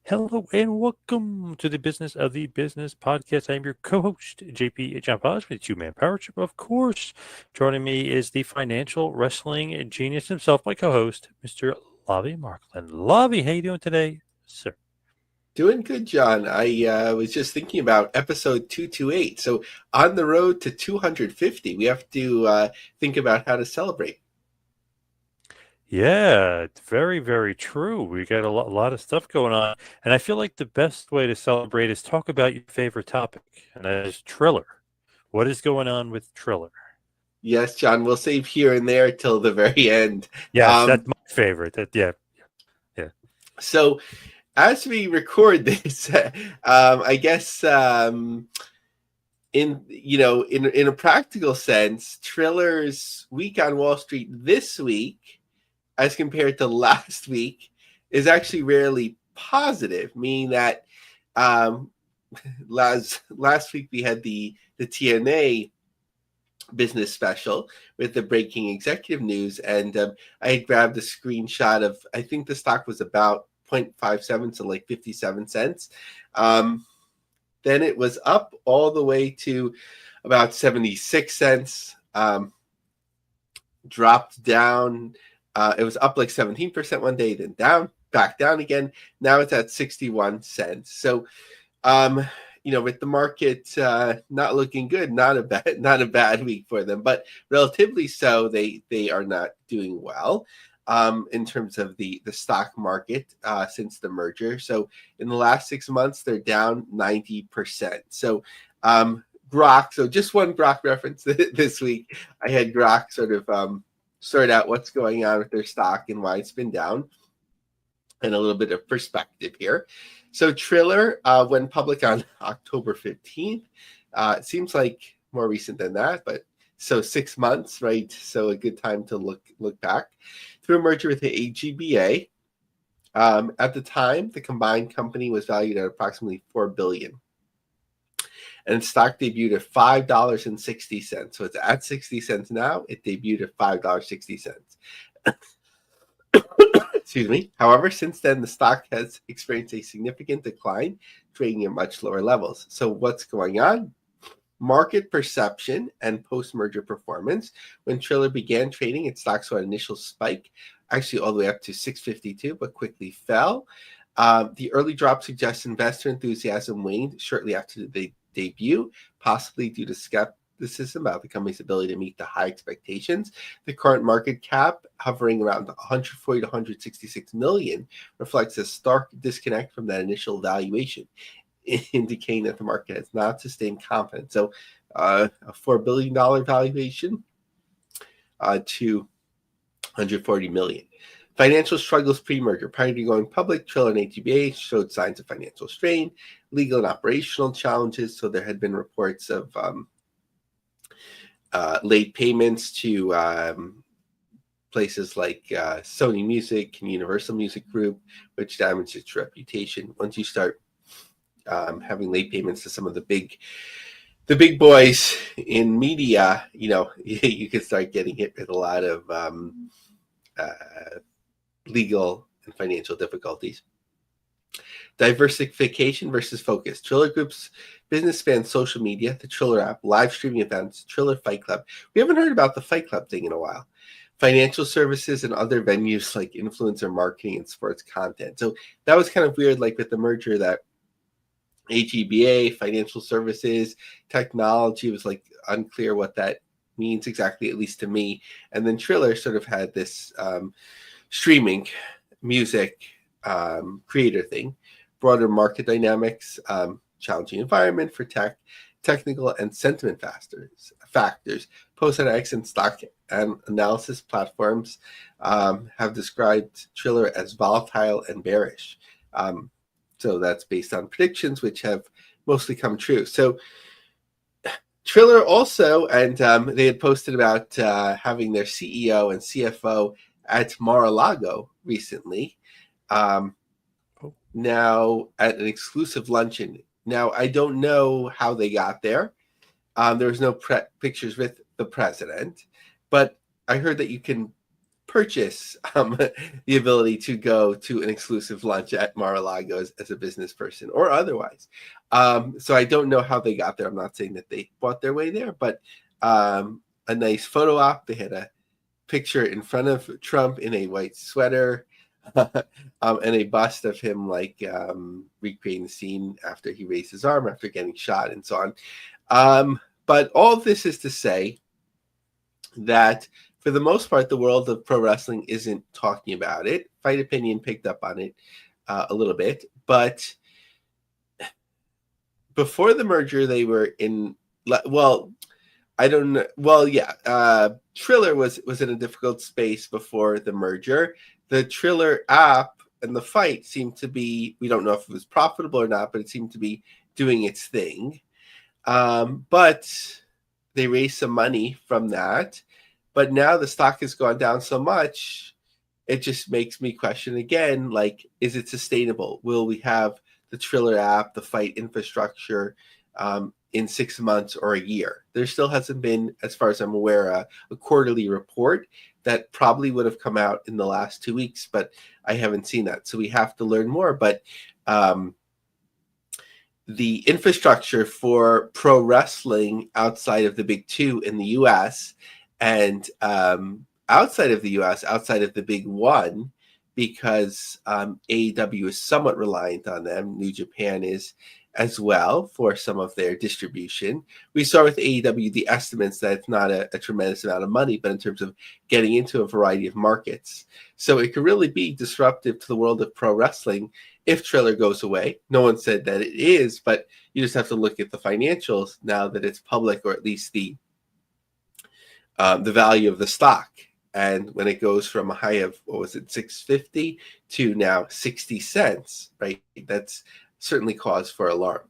Hello and welcome to the Business of the Business podcast. I'm your co-host, JP John Podge, with Two-Man Power Trip. Of course, joining me is the financial wrestling genius himself, my co-host, Mr. Lavie Margolin. Lavie, how you doing today, sir? Doing good, John. I was just thinking about episode 228. So on the road to 250, we have to think about how to celebrate. Yeah, it's very, very true. We got a lot of stuff going on, and I feel like the best way to celebrate is talk about your favorite topic, and that is Triller. What is going on with Triller? Yes, John, we'll save here and there till the very end. Yes, that's Um, my favorite. Yeah, yeah. so as we record this, I guess in a practical sense, Triller's week on Wall Street this week, as compared to last week, is actually rarely positive, meaning that um, last week we had the TNA business special with the breaking executive news, and I had grabbed a screenshot of, I think the stock was about 0.57, so like 57 cents. Then it was up all the way to about 76 cents, dropped down. It was up like 17% one day, then back down again. Now it's at 61 cents. So um, with the market not looking good, not a bad week for them, but relatively so, they are not doing well in terms of the stock market since the merger. So in the last 6 months, they're down 90%. So Grok, so just one Grok reference this week. I had Grok sort of sort out what's going on with their stock and why it's been down, and a little bit of perspective here. So Triller went public on October 15th. It seems like more recent than that, but so 6 months, right? So a good time to look back. Through a merger with the AGBA. At the time, the combined company was valued at approximately $4 billion. And stock debuted at $5.60. So it's at 60 cents now. It debuted at $5.60. Excuse me. However, since then, the stock has experienced a significant decline, trading at much lower levels. So what's going on? Market perception and post-merger performance. When Triller began trading, its stock saw an initial spike, actually all the way up to 652, but quickly fell. The early drop suggests investor enthusiasm waned shortly after the debut, possibly due to skepticism about the company's ability to meet the high expectations. The current market cap, hovering around 140 to 166 million, reflects a stark disconnect from that initial valuation, indicating that the market has not sustained confidence. So a $4 billion valuation to 140 million. Financial struggles pre-merger. Prior to going public, Triller and AGBA showed signs of financial strain, legal and operational challenges. So there had been reports of late payments to places like Sony Music and Universal Music Group, which damaged its reputation. Once you start having late payments to some of the big boys in media, you can start getting hit with a lot of legal and financial difficulties. Diversification versus focus. Triller Group's business spans social media, the Triller app, live streaming events, Triller Fight Club. We haven't heard about the Fight Club thing in a while. Financial services and other venues like influencer marketing and sports content. So that was kind of weird, like with the merger, that AGBA, financial services, technology, was like unclear what that means exactly, at least to me. And then Triller sort of had this streaming music creator thing, broader market dynamics, challenging environment for technical and sentiment factors. Post-NX and stock and analysis platforms have described Triller as volatile and bearish. So that's based on predictions, which have mostly come true. So Triller also, and they had posted about having their CEO and CFO at Mar-a-Lago recently. Now at an exclusive luncheon. Now, I don't know how they got there. There was no pictures with the president, but I heard that you can purchase the ability to go to an exclusive lunch at Mar-a-Lago as a business person or otherwise. So I don't know how they got there. I'm not saying that they bought their way there, but a nice photo op. They had a picture in front of Trump in a white sweater and a bust of him recreating the scene after he raised his arm after getting shot and so on. But all of this is to say that for the most part, the world of pro wrestling isn't talking about it. Fight Opinion picked up on it a little bit, but before the merger, they were in, well, I don't know. Well, yeah, Triller was in a difficult space before the merger. The Triller app and the fight seemed to be, we don't know if it was profitable or not, but it seemed to be doing its thing. But they raised some money from that. But now the stock has gone down so much, it just makes me question again, like, is it sustainable? Will we have the Triller app, the fight infrastructure in 6 months or a year? There still hasn't been, as far as I'm aware, a quarterly report. That probably would have come out in the last 2 weeks, but I haven't seen that. So we have to learn more. But the infrastructure for pro wrestling outside of the big two in the U.S. and outside of the U.S., outside of the big one, because AEW is somewhat reliant on them. New Japan is as well for some of their distribution. We saw with AEW the estimates that it's not a tremendous amount of money, but in terms of getting into a variety of markets. So it could really be disruptive to the world of pro wrestling if Triller goes away. No one said that it is, but you just have to look at the financials now that it's public, or at least the value of the stock. And when it goes from a high of, what was it, $6.50 to now 60 cents, right? That's certainly cause for alarm.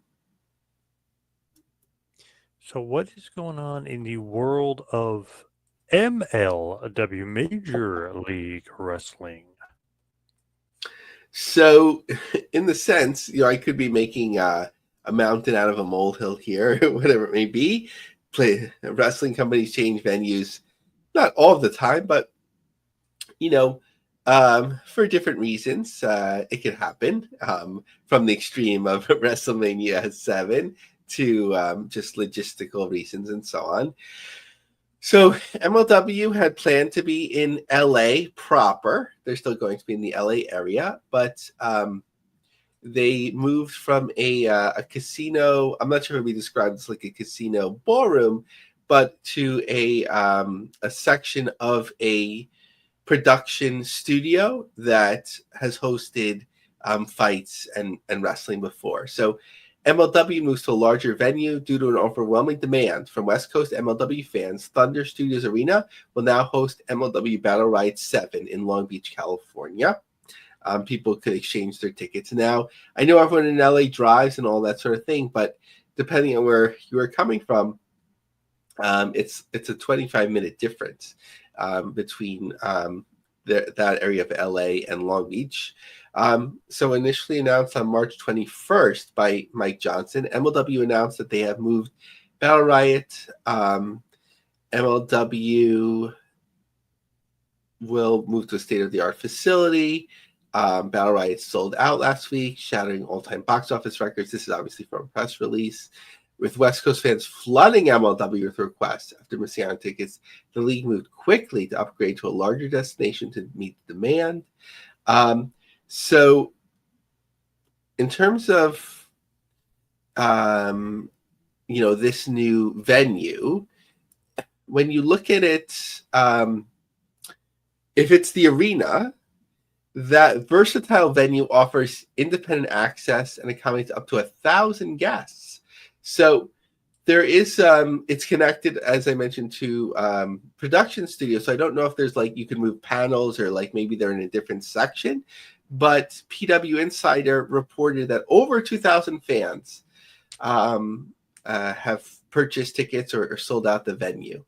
So what is going on in the world of MLW, Major League Wrestling? So in the sense, I could be making a mountain out of a molehill here, whatever it may be. Wrestling companies change venues, not all the time, but for different reasons, it can happen. From the extreme of WrestleMania 7 to just logistical reasons and so on. So MLW had planned to be in LA proper. They're still going to be in the LA area, but they moved from a casino. I'm not sure if we described as like a casino ballroom, but to a section of a production studio that has hosted fights and wrestling before. So MLW moves to a larger venue due to an overwhelming demand from West Coast MLW fans. Thunder Studios Arena will now host MLW Battle Riot 7 in Long Beach, California. People could exchange their tickets. Now, I know everyone in LA drives and all that sort of thing, but depending on where you are coming from, it's a 25-minute difference between that area of LA and Long Beach. So initially announced on March 21st by Mike Johnson, MLW announced that they have moved Battle Riot. MLW will move to a state-of-the-art facility. Battle Riot sold out last week, shattering all-time box office records. This is obviously from a press release. With West Coast fans flooding MLW with requests after missing out on tickets, the league moved quickly to upgrade to a larger destination to meet demand. So in terms of, this new venue, when you look at it, if it's the arena, that versatile venue offers independent access and accommodates up to 1,000 guests. So there is, it's connected, as I mentioned, to production studios. So I don't know if there's you can move panels or maybe they're in a different section. But PW Insider reported that over 2,000 fans have purchased tickets or sold out the venue.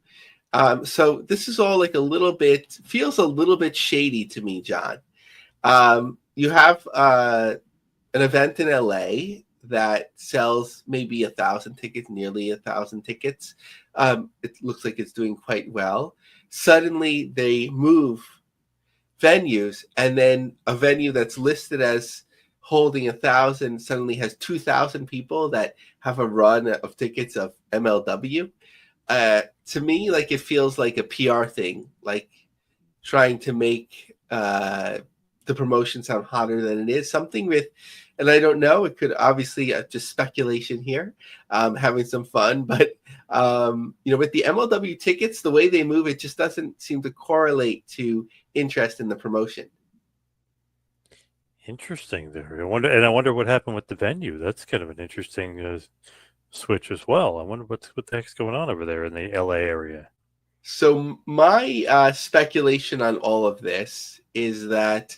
So this is all feels a little bit shady to me, John. You have an event in LA that sells maybe 1,000 tickets, nearly 1,000 tickets. It looks like it's doing quite well. Suddenly they move venues, and then a venue that's listed as holding 1,000 suddenly has 2,000 people that have a run of tickets of MLW. To me, like, it feels like a PR thing, like trying to make the promotion sound hotter than it is. Something with, and I don't know, it could obviously just speculation here, having some fun, but with the MLW tickets, the way they move, it just doesn't seem to correlate to interest in the promotion. Interesting there. I wonder what happened with the venue. That's kind of an interesting switch as well. I wonder what the heck's going on over there in the LA area. So my speculation on all of this is that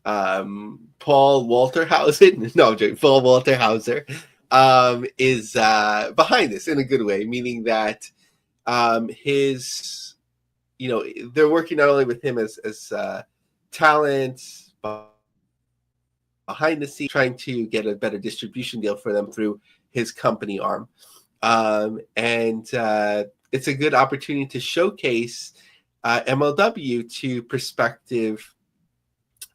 Paul Walterhausen, no, I'm joking, Paul Walterhauser, is behind this in a good way, meaning that his, they're working not only with him as talent behind the scenes, trying to get a better distribution deal for them through his company arm. And it's a good opportunity to showcase MLW to prospective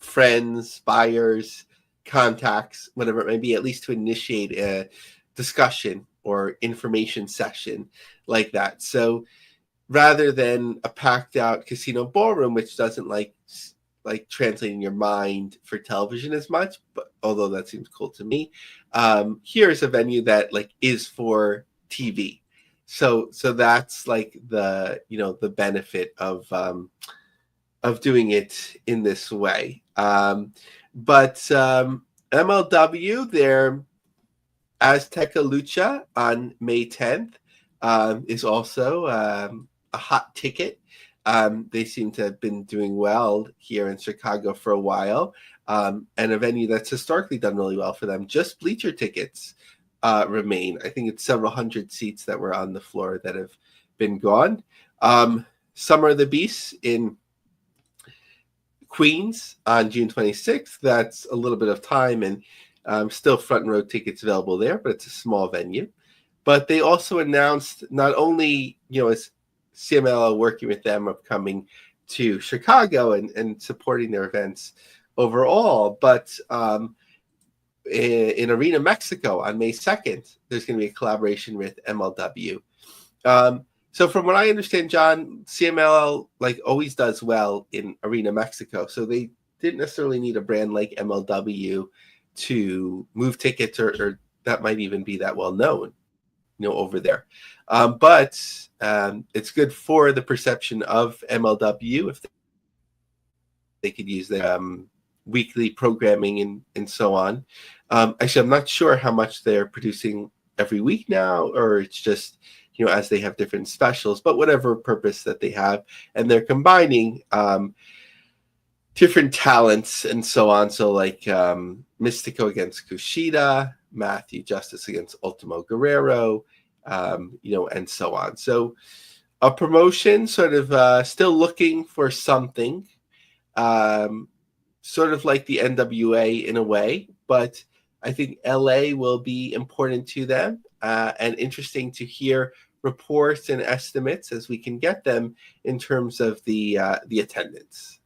friends, buyers, contacts, whatever it may be, at least to initiate a discussion or information session like that. So rather than a packed out casino ballroom, which doesn't like translating your mind for television as much, but although that seems cool to me, here's a venue that like is for TV. So that's like the benefit of doing it in this way. But MLW, their Azteca Lucha on May 10th is also a hot ticket. They seem to have been doing well here in Chicago for a while, and a venue that's historically done really well for them. Just bleacher tickets remain. I think it's several hundred seats that were on the floor that have been gone. Summer of the Beast in Queens on June 26th. That's a little bit of time, and still front row tickets available there, but it's a small venue. But they also announced not only, as CMLL working with them of coming to Chicago and supporting their events overall, but in Arena Mexico on May 2nd, there's going to be a collaboration with MLW. So from what I understand, John, CMLL like always does well in Arena Mexico. So they didn't necessarily need a brand like MLW to move tickets, or that might even be that well known, over there. But it's good for the perception of MLW if they could use their weekly programming and so on. Actually, I'm not sure how much they're producing every week now, or it's just, as they have different specials, but whatever purpose that they have, and they're combining different talents and so on. So like Mystico against Kushida, Matthew Justice against Ultimo Guerrero, and so on. So a promotion sort of still looking for something, sort of like the NWA in a way, but I think LA will be important to them, and interesting to hear reports and estimates as we can get them in terms of the attendance.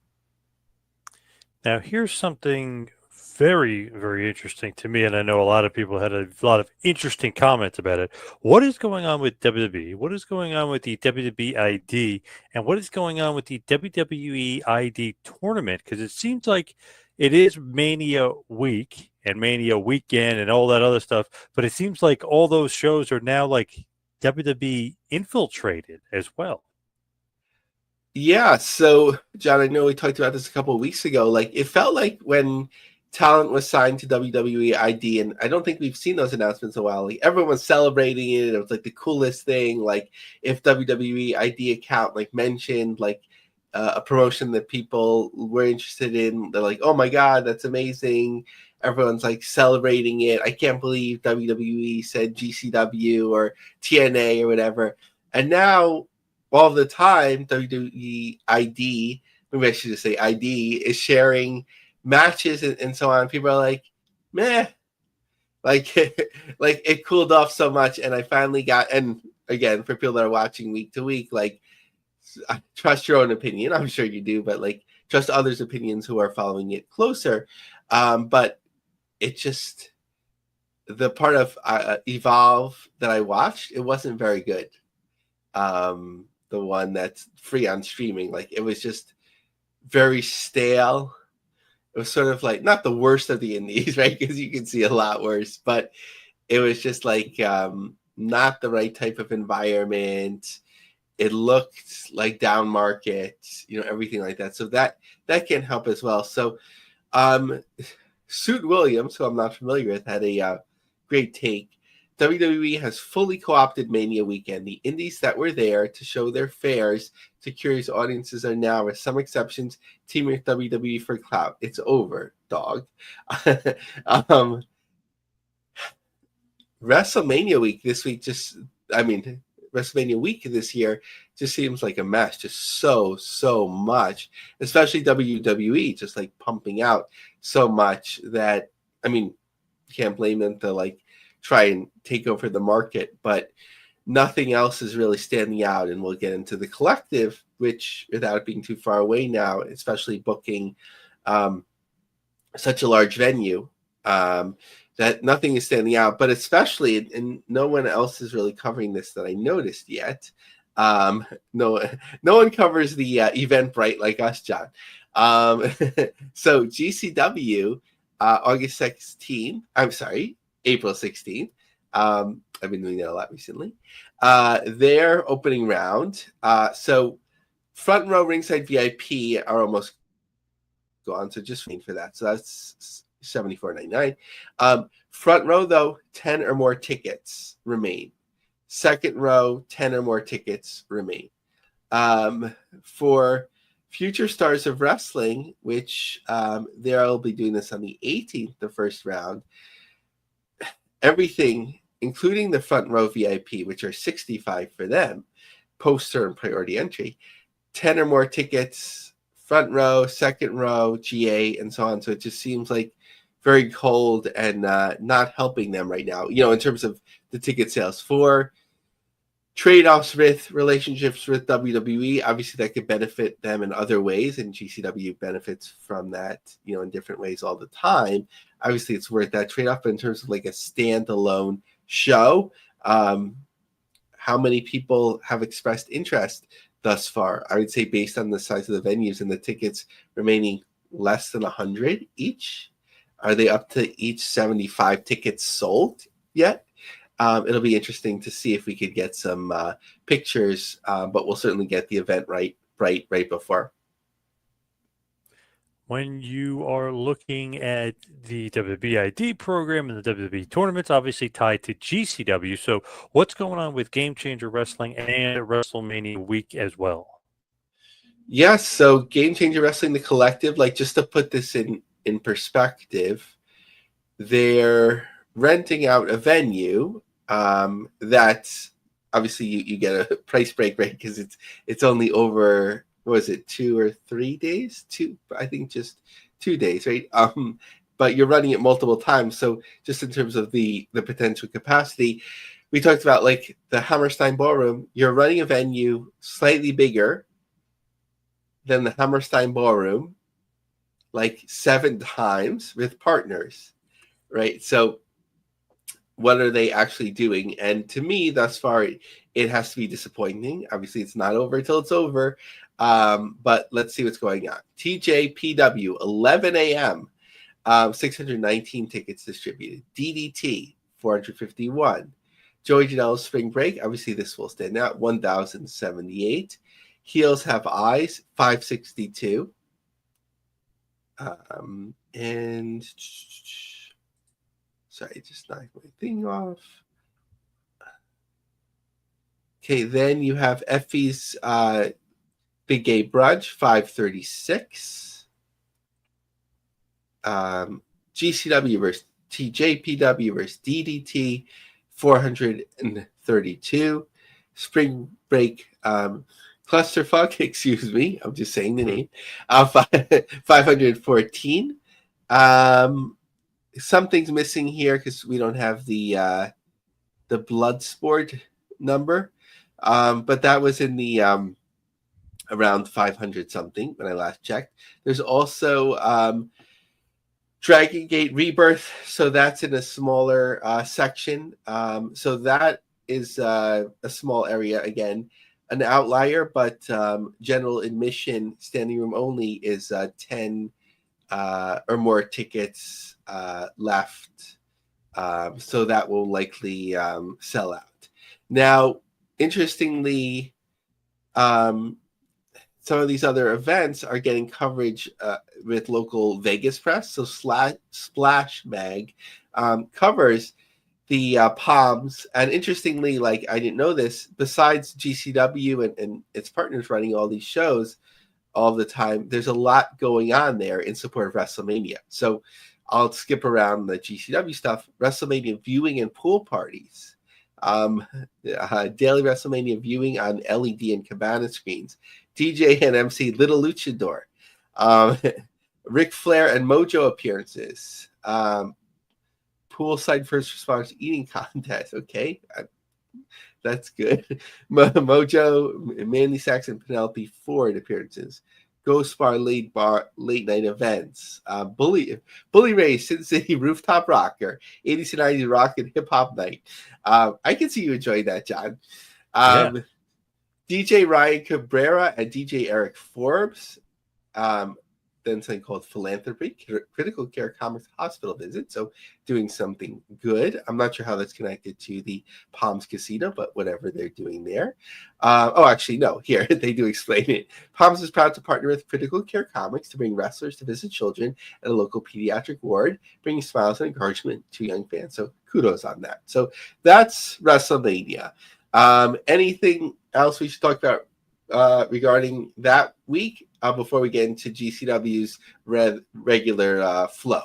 Now, here's something very, very interesting to me, and I know a lot of people had a lot of interesting comments about it. What is going on with WWE? What is going on with the WWE ID? And what is going on with the WWE ID tournament? Because it seems like it is Mania week and Mania weekend and all that other stuff, but it seems like all those shows are now like WWE infiltrated as well. Yeah, so John, I know we talked about this a couple of weeks ago. Like, it felt like when talent was signed to WWE ID, and I don't think we've seen those announcements in a while. Like, everyone was celebrating it. It was like the coolest thing. Like, if WWE ID account like mentioned like a promotion that people were interested in, they're like, "Oh my God, that's amazing!" Everyone's like celebrating it. I can't believe WWE said GCW or TNA or whatever. And now, all the time, WWE ID, maybe I should just say ID, is sharing matches and so on. People are like, meh. Like, like it cooled off so much. And I finally got, and again, for people that are watching week to week, like, trust your own opinion. I'm sure you do, but like, trust others' opinions who are following it closer. But it just, the part of Evolve that I watched, it wasn't very good. The one that's free on streaming, like it was just very stale. It was sort of like not the worst of the indies, right? Because you can see a lot worse, but it was just like not the right type of environment. It looked like down market, everything like that. So that can help as well. So Suit Williams, who I'm not familiar with, had a great take. WWE has fully co-opted Mania weekend. The indies that were there to show their fairs to curious audiences are now, with some exceptions, teaming with WWE for clout. It's over, dog. WrestleMania week this week WrestleMania week this year just seems like a mess. Just so much, especially WWE, just like pumping out so much that, can't blame them to try and take over the market, but nothing else is really standing out. And we'll get into the collective, which, without it being too far away now, especially booking such a large venue, that nothing is standing out, but especially, and no one else is really covering this that I noticed yet. No one covers the Eventbrite like us, John. So GCW, April 16th. I've been doing that a lot recently. Their opening round. So front row ringside VIP are almost gone, so just waiting for that. So that's $74.99. Front row, though, 10 or more tickets remain. Second row, 10 or more tickets remain. For Future Stars of Wrestling, which they'll be doing this on the 18th, the first round, everything, including the front row VIP, which are $65 for them, poster and priority entry, 10 or more tickets, front row, second row, GA, and so on. So it just seems like very cold and not helping them right now, in terms of the ticket sales. For trade-offs with relationships with WWE, obviously that could benefit them in other ways, and GCW benefits from that, in different ways all the time. Obviously, it's worth that trade-off, but in terms of like a standalone show, how many people have expressed interest thus far? I would say, based on the size of the venues and the tickets remaining less than 100 each. Are they up to each 75 tickets sold yet? It'll be interesting to see if we could get some pictures, but we'll certainly get the event right before. When you are looking at the WWE ID program and the WWE tournaments, obviously tied to GCW. So what's going on with Game Changer Wrestling and WrestleMania week as well? Yes, so Game Changer Wrestling, the collective, just to put this in perspective, they're renting out a venue that obviously you get a price break, right? Because it's only over, what was it, 2 or 3 days? I think just 2 days, right? But you're running it multiple times. So just in terms of the potential capacity, we talked about the Hammerstein Ballroom. You're running a venue slightly bigger than the Hammerstein Ballroom, 7 times with partners, right? So what are they actually doing? And to me, thus far, it has to be disappointing. Obviously, it's not over until it's over. But let's see what's going on. TJPW, 11 a.m., 619 tickets distributed. DDT, 451. Joey Janela's Spring Break, obviously this will stand out, 1,078. Heels Have Eyes, 562. And sorry, just knocked my thing off. Okay, then you have Effie's Big Gay Brunch, 536. GCW versus TJPW versus DDT, 432. Spring Break Clusterfuck, excuse me, I'm just saying the name, 514. Something's missing here because we don't have the Bloodsport number, but that was in the around 500 something when I last checked. There's also Dragon Gate Rebirth, so that's in a smaller section. So that is a small area again, an outlier, but general admission, standing room only is 10 or more tickets left. So that will likely sell out. Now, interestingly, some of these other events are getting coverage with local Vegas press. So Splash Mag covers the Palms. And interestingly, like I didn't know this, besides GCW and its partners running all these shows all the time, there's a lot going on there in support of WrestleMania. So I'll skip around the GCW stuff. WrestleMania viewing and pool parties. Daily WrestleMania viewing on LED and cabana screens. DJ and MC Little Luchador. Ric Flair and Mojo appearances. Poolside first responders eating contest. Okay, that's good. Mojo, Mandy Sachs, and Penelope Ford appearances. Ghost Bar late night events. Bully Ray, Sin City Rooftop Rocker, 80s and 90s rock and hip hop night. I can see you enjoying that, John. Yeah. DJ Ryan Cabrera and DJ Eric Forbes. Then something called Philanthropy, Critical Care Comics Hospital Visit. So doing something good. I'm not sure how that's connected to the Palms Casino, but whatever they're doing there. Actually, no. Here, they do explain it. Palms is proud to partner with Critical Care Comics to bring wrestlers to visit children at a local pediatric ward, bringing smiles and encouragement to young fans. So kudos on that. So that's WrestleMania. Anything else we should talk about regarding that week before we get into GCW's regular flow?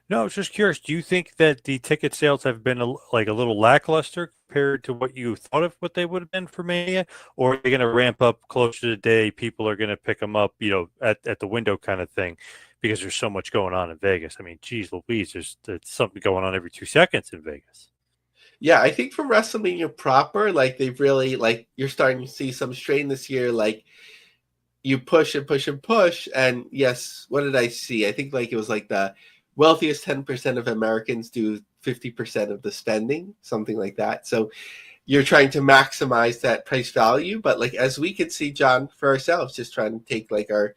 No, I was just curious. Do you think that the ticket sales have been a little lackluster compared to what you thought of what they would have been for Mania, or are they going to ramp up closer to the day? People are going to pick them up, at the window kind of thing, because there's so much going on in Vegas. I mean, geez, Louise, there's something going on every 2 seconds in Vegas. Yeah, I think for WrestleMania proper, like they've really you're starting to see some strain this year. Like you push and push and push, and yes, what did I see? I think it was the wealthiest 10% of Americans do 50% of the spending, something like that. So you're trying to maximize that price value, but as we could see, John, for ourselves, just trying to take our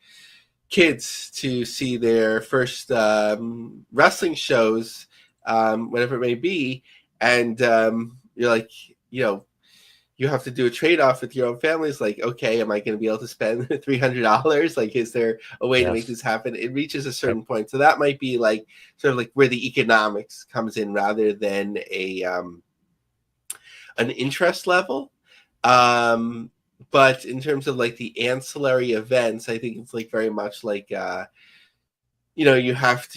kids to see their first wrestling shows, whatever it may be. And you're you have to do a trade-off with your own family. It's okay, am I going to be able to spend $300? Is there a way to make this happen? It reaches a certain point. So that might be sort of where the economics comes in rather than an interest level. But in terms of the ancillary events, I think it's very much you have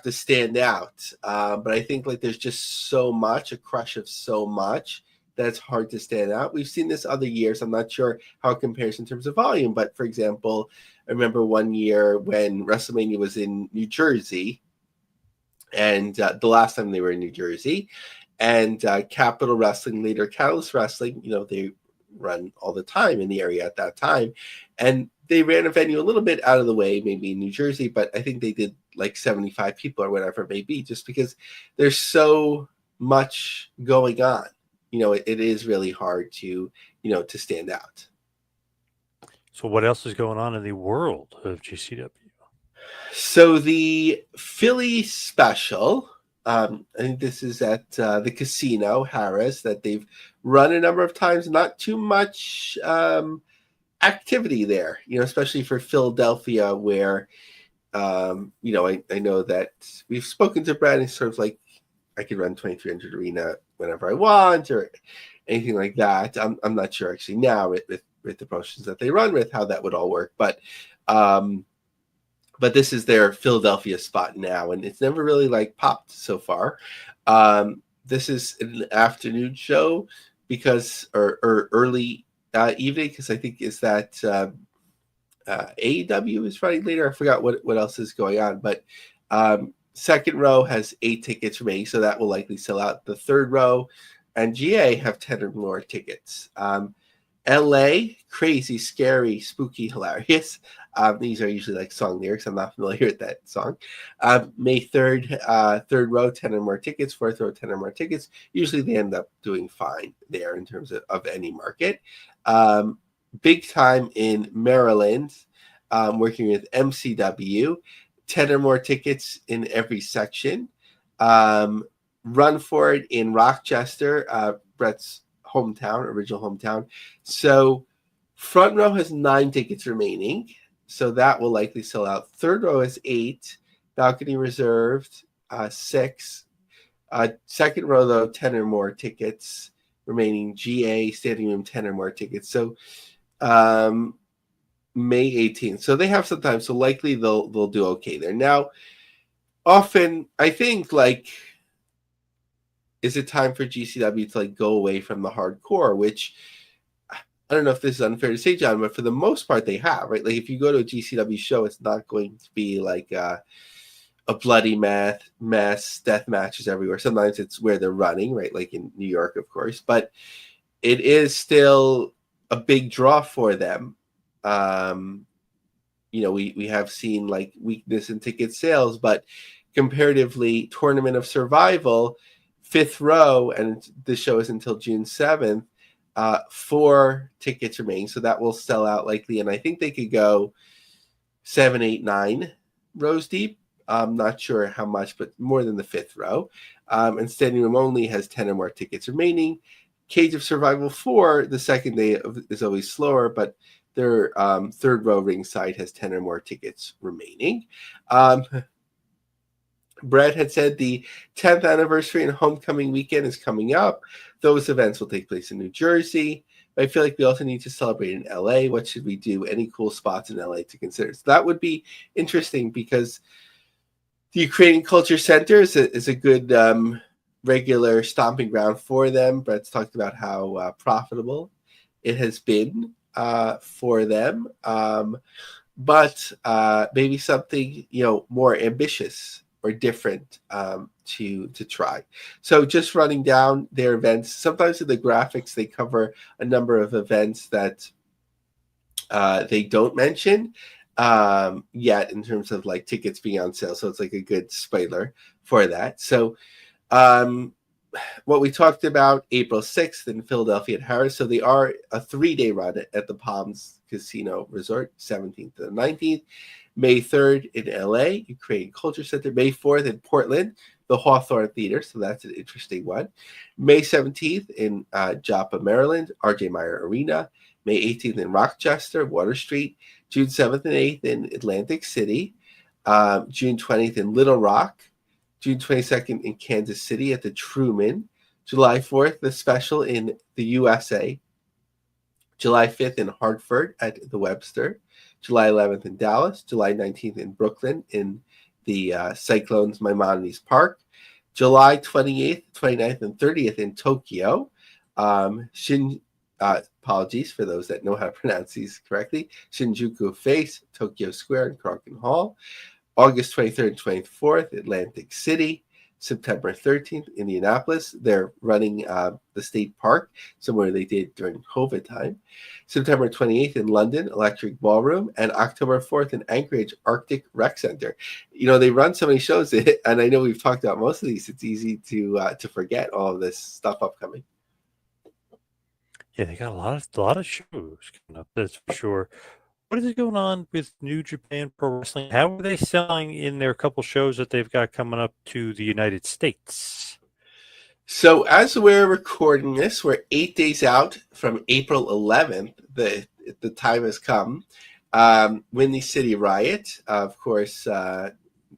to stand out. But I think there's just so much, a crush of so much, that it's hard to stand out. We've seen this other years. I'm not sure how it compares in terms of volume, but for example, I remember one year when WrestleMania was in New Jersey, and the last time they were in New Jersey, and Capital Wrestling, later Catalyst Wrestling, they run all the time in the area at that time, and they ran a venue a little bit out of the way, maybe in New Jersey, but I think they did 75 people or whatever it may be, just because there's so much going on. It is really hard to stand out. So what else is going on in the world of GCW? So the Philly special, I think this is at the casino, Harris, that they've run a number of times. Not too much activity there, especially for Philadelphia, where I know that we've spoken to Brad, and sort of I could run 2300 Arena whenever I want or anything like that. I'm not sure actually now with the promotions that they run with how that would all work, but this is their Philadelphia spot now, and it's never really popped so far. This is an afternoon show or early evening, because I think is that AEW is running later. I forgot what else is going on, but second row has 8 tickets remaining, so that will likely sell out. The third row and GA have 10 or more tickets. LA, crazy, scary, spooky, hilarious. These are usually like song lyrics. I'm not familiar with that song. May 3rd, third row, 10 or more tickets. Fourth row, 10 or more tickets. Usually they end up doing fine there in terms of any market. Big time in Maryland, working with MCW. 10 or more tickets in every section. Run for it in Rochester, Brett's hometown, original hometown. So front row has 9 tickets remaining. So that will likely sell out. Third row is 8. Balcony reserved, 6. Second row, though, 10 or more tickets remaining. GA, standing room, 10 or more tickets. So May 18th. So they have some time. So likely they'll do okay there. Now, often I think is it time for GCW to go away from the hardcore, which I don't know if this is unfair to say, John, but for the most part they have, right? Like if you go to a GCW show, it's not going to be like a bloody mess, death matches everywhere. Sometimes it's where they're running, right? Like in New York, of course, but it is still a big draw for them. We have seen weakness in ticket sales, but comparatively, Tournament of Survival, 5th row, and the show is until June 7th, 4 tickets remain. So that will sell out likely. And I think they could go 7, 8, 9 rows deep. I'm not sure how much, but more than the 5th row. And standing room only has 10 or more tickets remaining. Cage of Survival 4, the second day is always slower, but their third row ringside has 10 or more tickets remaining. Brett had said the 10th anniversary and homecoming weekend is coming up. Those events will take place in New Jersey. I feel like we also need to celebrate in LA. What should we do? Any cool spots in LA to consider? So that would be interesting because the Ukrainian Culture Center is a good regular stomping ground for them. Brett's talked about how profitable it has been for them. But maybe something more ambitious or different to try. So just running down their events. Sometimes in the graphics they cover a number of events that they don't mention yet in terms of tickets being on sale. So it's a good spoiler for that. So what we talked about, April 6th in Philadelphia at Harris. So they are a 3-day run at the Palms Casino Resort, 17th to the 19th. May 3rd in LA, Ukrainian Culture Center. May 4th in Portland, the Hawthorne Theater. So that's an interesting one. May 17th in Joppa, Maryland, RJ Meyer Arena. May 18th in Rochester, Water Street. June 7th and 8th in Atlantic City. June 20th in Little Rock. June 22nd in Kansas City at the Truman. July 4th, the special in the USA. July 5th in Hartford at the Webster. July 11th in Dallas. July 19th in Brooklyn in the Cyclones Maimonides Park. July 28th, 29th, and 30th in Tokyo. Apologies for those that know how to pronounce these correctly. Shinjuku Face, Tokyo Square, and Kroken Hall. August 23rd and 24th, Atlantic City. September 13th, Indianapolis. They're running the State Park, somewhere they did during COVID time. September 28th in London, Electric Ballroom. And October 4th in Anchorage, Arctic Rec Center. They run so many shows, and I know we've talked about most of these. It's easy to forget all of this stuff upcoming. Yeah, they got a lot of shows coming up, that's for sure. What is going on with New Japan Pro Wrestling? How are they selling in their couple shows that they've got coming up to the United States? So as we're recording this, we're 8 days out from April 11th. The time has come. Windy City Riot, of course,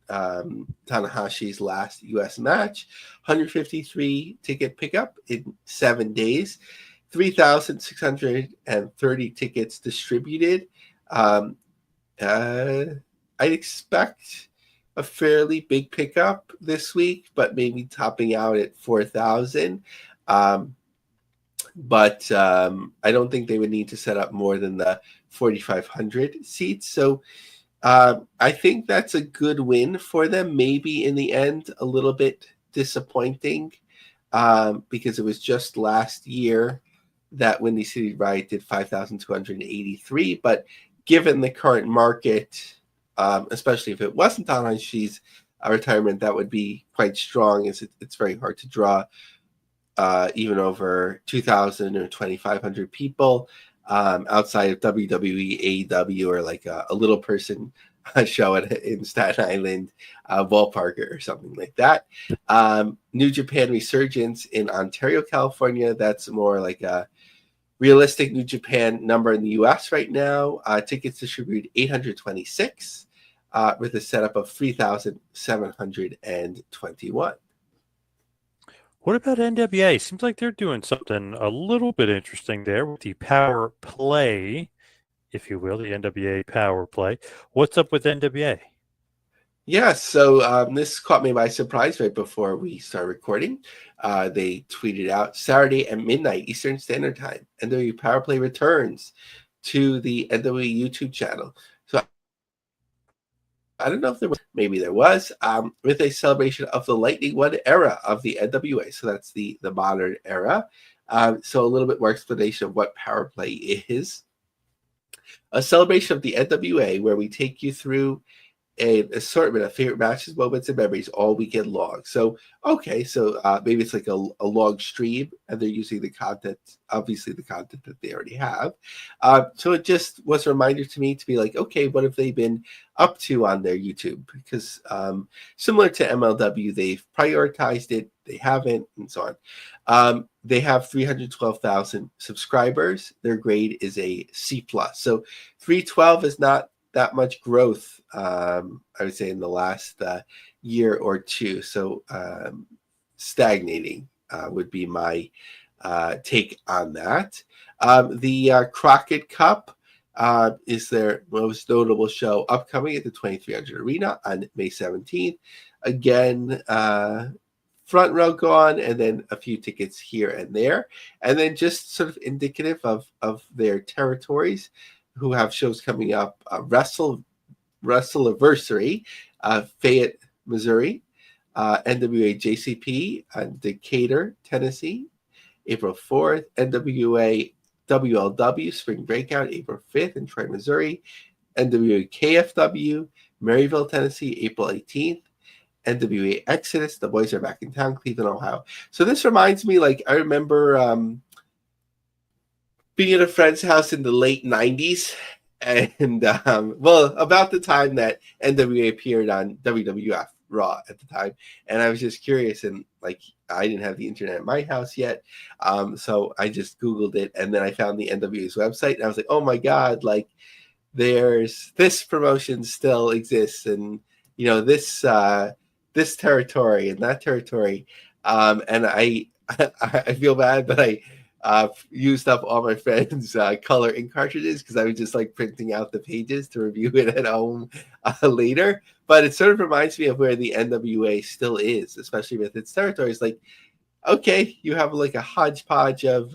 Tanahashi's last U.S. match. 153 ticket pickup in 7 days. 3,630 tickets distributed. I'd expect a fairly big pickup this week, but maybe topping out at 4,000. But I don't think they would need to set up more than the 4,500 seats. So I think that's a good win for them. Maybe in the end, a little bit disappointing because it was just last year that Windy City Riot did 5,283, but given the current market, especially if it wasn't on Ishii's retirement, that would be quite strong, as it's very hard to draw even over 2,000 or 2,500 people outside of WWE, AEW, or like a little person show in Staten Island ballpark or something like that. New Japan Resurgence in Ontario, California. That's more like a realistic New Japan number in the US right now. Tickets distributed 826 with a setup of 3,721. What about NWA? Seems like they're doing something a little bit interesting there with the power play, if you will, the NWA power play. What's up with NWA? Yeah, so this caught me by surprise right before we started recording. They tweeted out Saturday at midnight Eastern Standard Time, NWA Power Play returns to the NWA YouTube channel. So I don't know if there was, maybe there was, with a celebration of the Lightning One era of the NWA. So that's the modern era. So a little bit more explanation of what power play is. A celebration of the NWA where we take you through an assortment of favorite matches, moments, and memories all weekend long. So, okay, so maybe it's like a long stream, and they're using the content, obviously the content that they already have. So it just was a reminder to me to be like, okay, what have they been up to on their YouTube? Because similar to MLW, they've prioritized it, they haven't, and so on. They have 312,000 subscribers. Their grade is a C+. So 312 is not that much growth, I would say, in the last year or two. So stagnating would be my take on that. The Crockett Cup is their most notable show upcoming at the 2300 Arena on May 17th. Again, front row gone, and then a few tickets here and there. And then just sort of indicative of their territories, who have shows coming up: Wrestleversary, Fayette, Missouri, NWA JCP, Decatur, Tennessee, April 4th, NWA WLW Spring Breakout, April 5th in Troy, Missouri, NWA KFW, Maryville, Tennessee, April 18th, NWA Exodus, the boys are back in town, Cleveland, Ohio. So this reminds me, like, I remember being at a friend's house in the late 90s, and well, about the time that NWA appeared on WWF Raw at the time, and I was just curious, and like I didn't have the internet at my house yet, so I just Googled it, and then I found the NWA's website, and I was like, oh my god, like there's this promotion still exists, and you know this territory and that territory, and I I feel bad, but I used up all my friends' color ink cartridges because I was just like printing out the pages to review it at home later. But it sort of reminds me of where the NWA still is, especially with its territories. Like, okay, you have like a hodgepodge of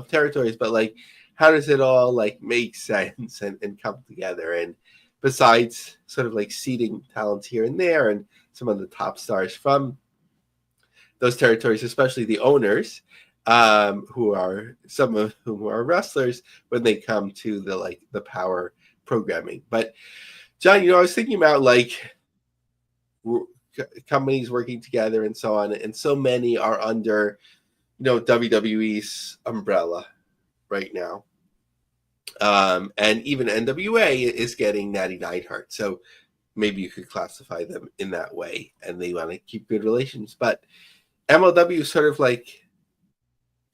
territories, but like, how does it all like make sense and come together? And besides sort of like seeding talent here and there, and some of the top stars from those territories, especially the owners, who are some of whom are wrestlers when they come to the power programming. But John, I was thinking about like companies working together and so on, and so many are under WWE's umbrella right now, and even NWA is getting Natty Neidhart, so maybe you could classify them in that way, and they want to keep good relations. But MLW is sort of like,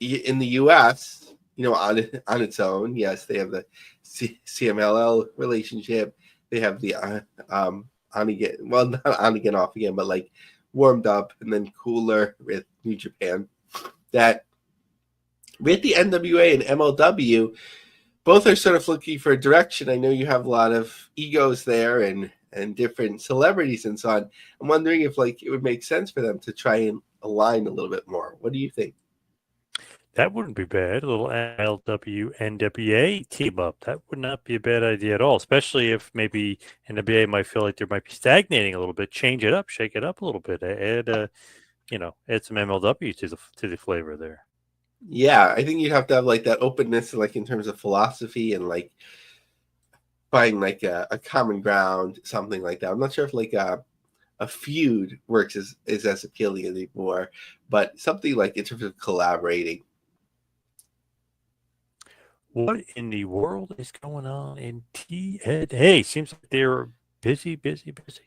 in the U.S., on its own. Yes, they have the CMLL relationship. They have the on again, well, not on again, off again, but like warmed up and then cooler with New Japan. That with the NWA and MLW, both are sort of looking for a direction. I know you have a lot of egos there and different celebrities and so on. I'm wondering if like it would make sense for them to try and align a little bit more. What do you think? That wouldn't be bad. A little LW NWA team up. That would not be a bad idea at all, especially if maybe NWA might feel like they might be stagnating a little bit. Change it up, shake it up a little bit. Add some MLW to the flavor there. Yeah, I think you'd have to have like that openness, like in terms of philosophy and like find like a common ground, something like that. I'm not sure if like a feud works is as appealing anymore, but something like in terms of collaborating. What in the world is going on in TNA? Seems like they're busy, busy, busy.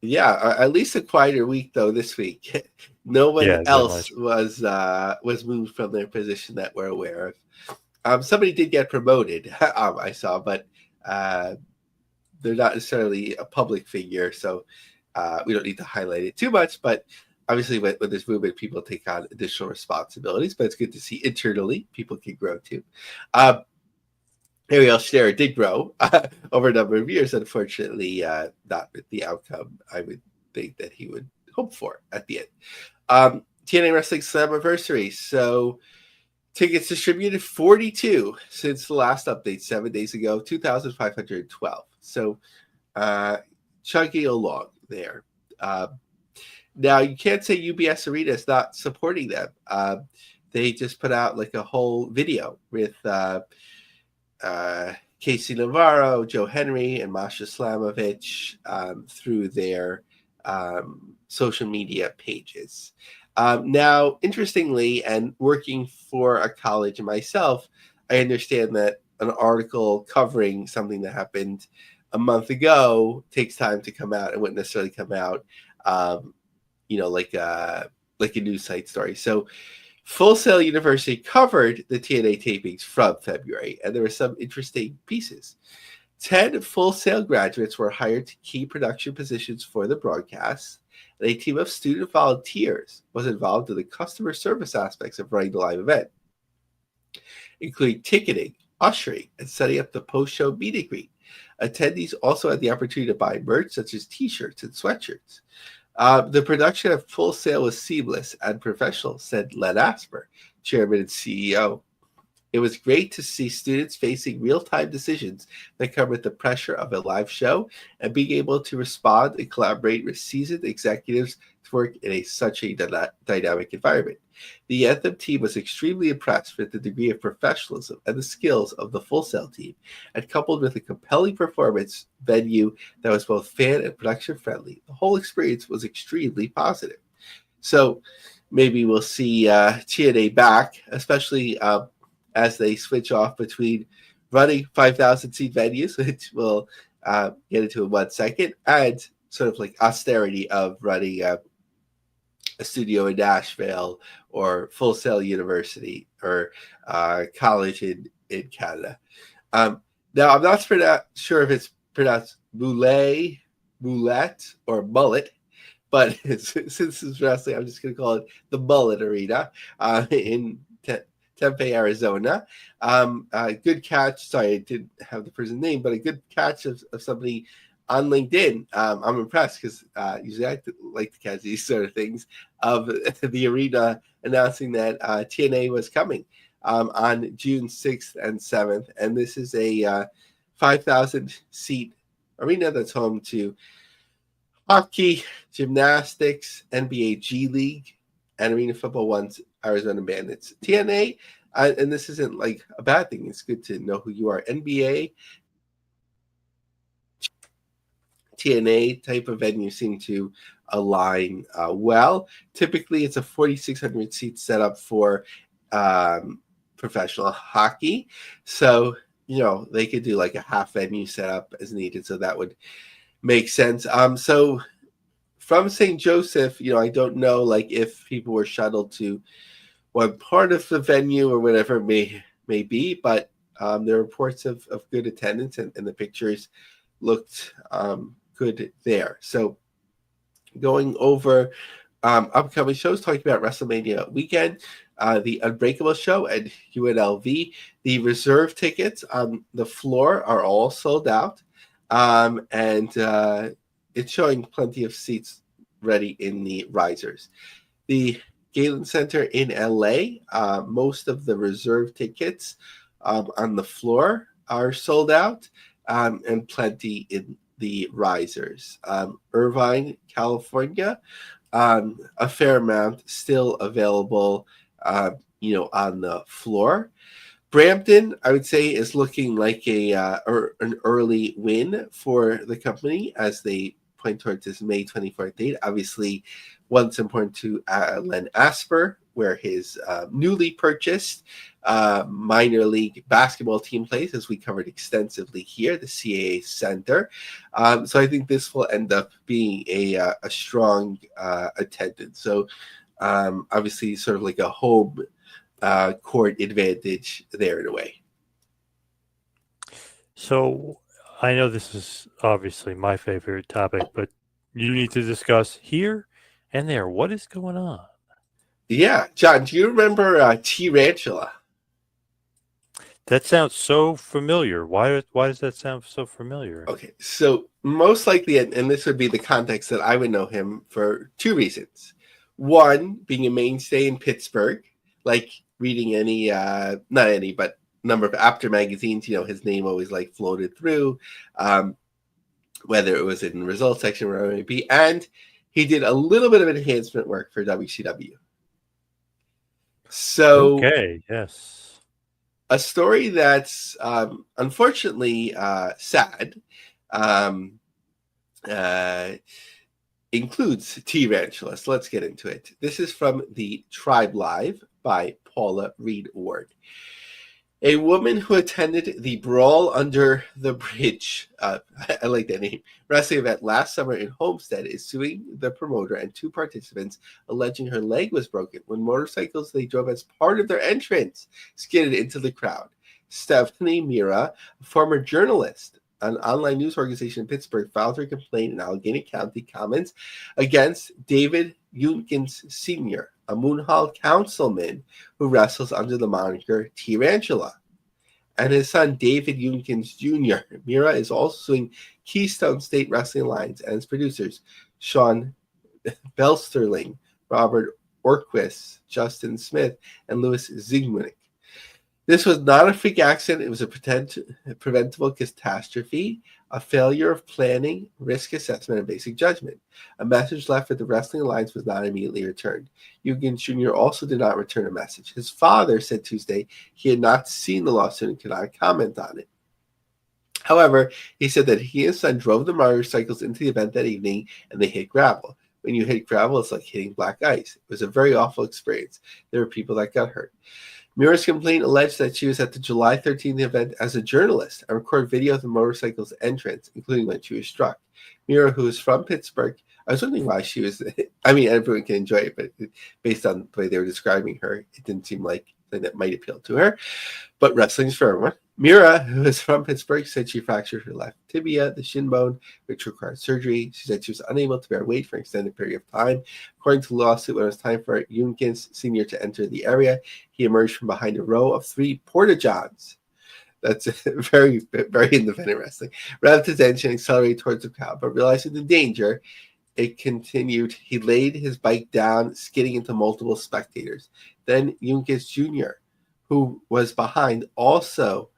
Yeah, at least a quieter week though this week. No one Yeah, definitely. else was moved from their position that we're aware of. Somebody did get promoted, I saw, but uh, they're not necessarily a public figure, so we don't need to highlight it too much. But obviously, with this movement, people take on additional responsibilities. But it's good to see internally people can grow too. Ariel Scherer did grow over a number of years. Unfortunately, not with the outcome I would think that he would hope for at the end. TNA Wrestling Slammiversary. So tickets distributed 42 since the last update 7 days ago, 2,512. So chugging along there. Now, you can't say UBS Arena is not supporting them. They just put out like a whole video with Casey Navarro, Joe Henry, and Masha Slamovich through their social media pages. Now, interestingly, and working for a college myself, I understand that an article covering something that happened a month ago takes time to come out and wouldn't necessarily come out, like a news site story. So Full Sail University covered the TNA tapings from February, and there were some interesting pieces. 10 Full Sail graduates were hired to key production positions for the broadcast, and a team of student volunteers was involved in the customer service aspects of running the live event, including ticketing, ushering, and setting up the post-show meet and greet. Attendees also had the opportunity to buy merch such as t-shirts and sweatshirts. The production of Full Sail was seamless and professional, said Len Asper, chairman and CEO. It was great to see students facing real-time decisions that come with the pressure of a live show and being able to respond and collaborate with seasoned executives to work in such a dynamic environment. The Anthem team was extremely impressed with the degree of professionalism and the skills of the Full Sail team, and coupled with a compelling performance venue that was both fan and production friendly, the whole experience was extremely positive. So maybe we'll see TNA back, especially as they switch off between running 5,000 seat venues, which we'll get into in 1 second, and sort of like austerity of running a studio in Nashville or Full Sail University or college in Canada. Now, I'm not sure if it's pronounced moulette, or mullet, but since it's wrestling, I'm just going to call it the Mullet Arena in Tempe, Arizona. Good catch. Sorry, I didn't have the person's name, but a good catch of somebody on LinkedIn. I'm impressed because usually I like to catch these sort of things of the arena announcing that TNA was coming on June 6th and 7th. And this is a 5,000 seat arena that's home to hockey, gymnastics, NBA G League, and Arena Football One's Arizona Bandits. TNA, and this isn't like a bad thing. It's good to know who you are. NBA, TNA type of venue seem to align well. Typically, it's a 4,600 seat setup for professional hockey. So, they could do like a half venue setup as needed. So that would make sense. So from St. Joseph, I don't know like if people were shuttled to one part of the venue or whatever it may be, but there are reports of good attendance and the pictures looked good there. So going over upcoming shows, talking about WrestleMania weekend, the Unbreakable show at UNLV. The reserve tickets on the floor are all sold out, and it's showing plenty of seats ready in the risers. The Galen Center in LA, most of the reserve tickets on the floor are sold out, and plenty in the risers. Irvine, California, a fair amount still available. on the floor. Brampton, I would say, is looking like an early win for the company as they point towards this May 24th date. Obviously, one's important to Len Asper, where his newly purchased minor league basketball team plays, as we covered extensively here, the CAA Center. So I think this will end up being a strong attendance. So obviously, sort of like a home court advantage there in a way. So I know this is obviously my favorite topic, but you need to discuss here and there. What is going on? Yeah, John, do you remember Tarantula? That sounds so familiar. Why does that sound so familiar? Okay, so most likely, and this would be the context that I would know him for two reasons. One, being a mainstay in Pittsburgh, like reading any, not any, but number of After magazines, his name always like floated through, whether it was in the results section or whatever it may be. And he did a little bit of enhancement work for WCW. So, Okay, yes. a story that's unfortunately sad includes Tarantula. So let's get into it. This is from the Tribe Live by Paula Reed Ward. A woman who attended the Brawl Under the Bridge, I like that name, wrestling event last summer in Homestead is suing the promoter and two participants, alleging her leg was broken when motorcycles they drove as part of their entrance skidded into the crowd. Stephanie Mira, a former journalist, an online news organization in Pittsburgh, filed her complaint in Allegheny County Commons against David Yunkins Sr., a Moon Hall councilman who wrestles under the moniker Tarantula, and his son David Yunkins Jr. Mira is also suing Keystone State Wrestling Alliance and its producers, Sean Belsterling, Robert Orquist, Justin Smith, and Louis Zygmunt. This was not a freak accident. It was a preventable catastrophe, a failure of planning, risk assessment, and basic judgment. A message left with the Wrestling Alliance was not immediately returned. Eugen Jr. also did not return a message. His father said Tuesday he had not seen the lawsuit and could not comment on it. However, he said that he and his son drove the motorcycles into the event that evening and they hit gravel. When you hit gravel, it's like hitting black ice. It was a very awful experience. There were people that got hurt. Mira's complaint alleged that she was at the July 13th event as a journalist and recorded video of the motorcycle's entrance, including when she was struck. Mira, who is from Pittsburgh, I was wondering why she was, I mean, everyone can enjoy it, but based on the way they were describing her, it didn't seem like something that might appeal to her. But wrestling's for everyone. Mira, who is from Pittsburgh, said she fractured her left tibia, the shin bone, which required surgery. She said she was unable to bear weight for an extended period of time. According to the lawsuit, when it was time for Yunkins Sr. to enter the area, he emerged from behind a row of 3 porta-johns. That's very, very independent wrestling. Revved his engine and accelerated towards the crowd, but realizing the danger, it continued. He laid his bike down, skidding into multiple spectators. Then Yunkins Jr., who was behind, also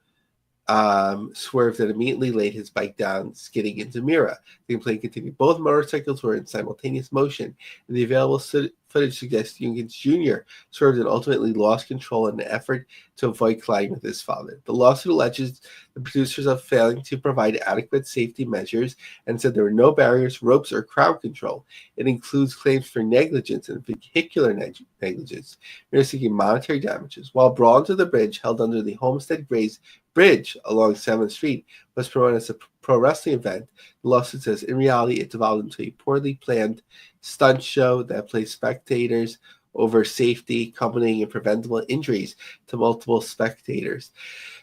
swerved and immediately laid his bike down, skidding into Mira. The complaint continued. Both motorcycles were in simultaneous motion, and the available footage suggests Yunkins Jr. swerved and ultimately lost control in an effort to avoid colliding with his father. The lawsuit alleges the producers of failing to provide adequate safety measures and said there were no barriers, ropes, or crowd control. It includes claims for negligence and vehicular negligence. Mira seeking monetary damages. While Brawl Under the Bridge, held under the Homestead Grays Bridge along 7th Street, was promoted as a pro wrestling event, the lawsuit says in reality it devolved into a poorly planned stunt show that placed spectators over safety, culminating in preventable injuries to multiple spectators.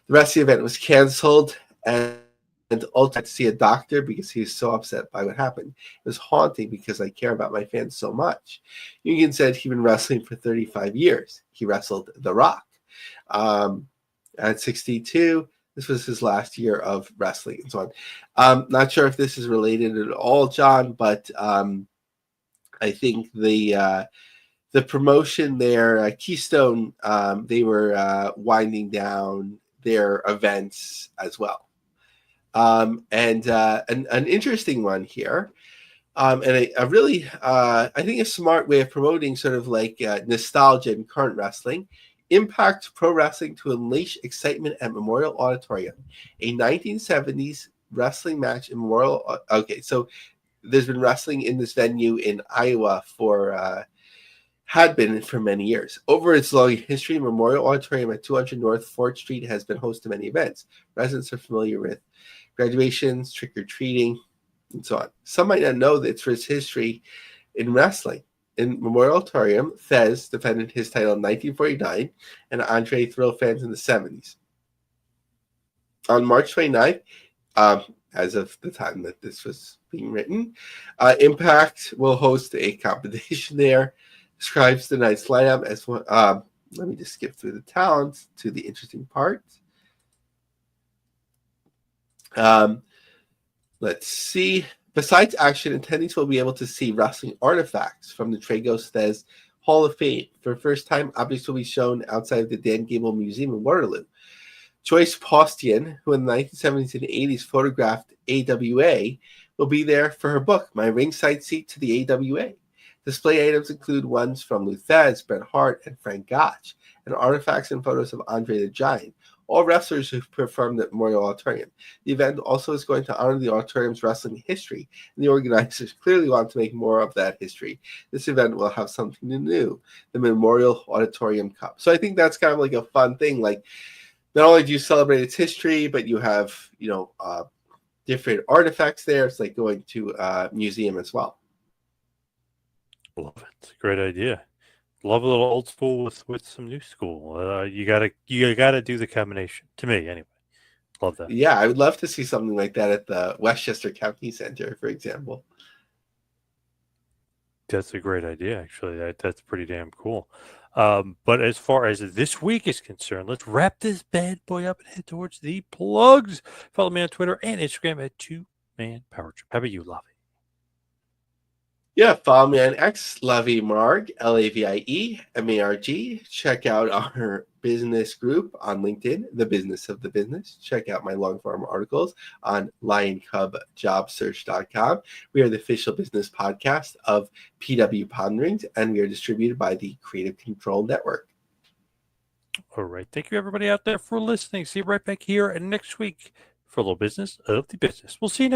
The rest of the event was canceled, and ultimately had to see a doctor because he was so upset by what happened. It was haunting because I care about my fans so much. Yugen said he'd been wrestling for 35 years. He wrestled The Rock. At 62, this was his last year of wrestling and so on. Not sure if this is related at all, John, but I think the promotion there, Keystone, they were winding down their events as well. And an interesting one here, and a really, I think a smart way of promoting sort of like nostalgia in current wrestling Impact Pro Wrestling to unleash excitement at Memorial Auditorium. A 1970s wrestling match in Memorial. Okay, so there's been wrestling in this venue in Iowa had been for many years. Over its long history, Memorial Auditorium at 200 North 4th Street has been host to many events. Residents are familiar with graduations, trick-or-treating, and so on. Some might not know that it's for its history in wrestling. In Memorial Auditorium, Fez defended his title in 1949, and Andre thrilled fans in the 70s. On March 29th, as of the time that this was being written, Impact will host a competition there. Describes the night's lineup as one. Let me just skip through the talent to the interesting part. Let's see. Besides action, attendees will be able to see wrestling artifacts from the Tragos Fez Hall of Fame. For the first time, objects will be shown outside of the Dan Gable Museum in Waterloo. Joyce Postian, who in the 1970s and 80s photographed AWA, will be there for her book, My Ringside Seat to the AWA. Display items include ones from Lou Thesz, Bret Hart, and Frank Gotch, and artifacts and photos of Andre the Giant, all wrestlers who've performed at Memorial Auditorium. The event also is going to honor the auditorium's wrestling history, and the organizers clearly want to make more of that history. This event will have something new, the Memorial Auditorium Cup. So I think that's kind of like a fun thing. Like, not only do you celebrate its history, but you have, different artifacts there. It's like going to a museum as well. Love it. It's a great idea. Love a little old school with some new school. You gotta do the combination. To me, anyway. Love that. Yeah, I would love to see something like that at the Westchester County Center, for example. That's a great idea, actually. That's pretty damn cool. But as far as this week is concerned, let's wrap this bad boy up and head towards the plugs. Follow me on Twitter and Instagram at 2Man Power Trip. How about you, Lavie? Yeah, follow me on X, Lavie Marg, Lavie Marg. Check out our business group on LinkedIn, The Business of the Business. Check out my long form articles on LionCubJobSearch.com. We are the official business podcast of PW Ponderings, and we are distributed by the Creative Control Network. All right. Thank you, everybody out there, for listening. See you right back here next week for a little business of the business. We'll see you next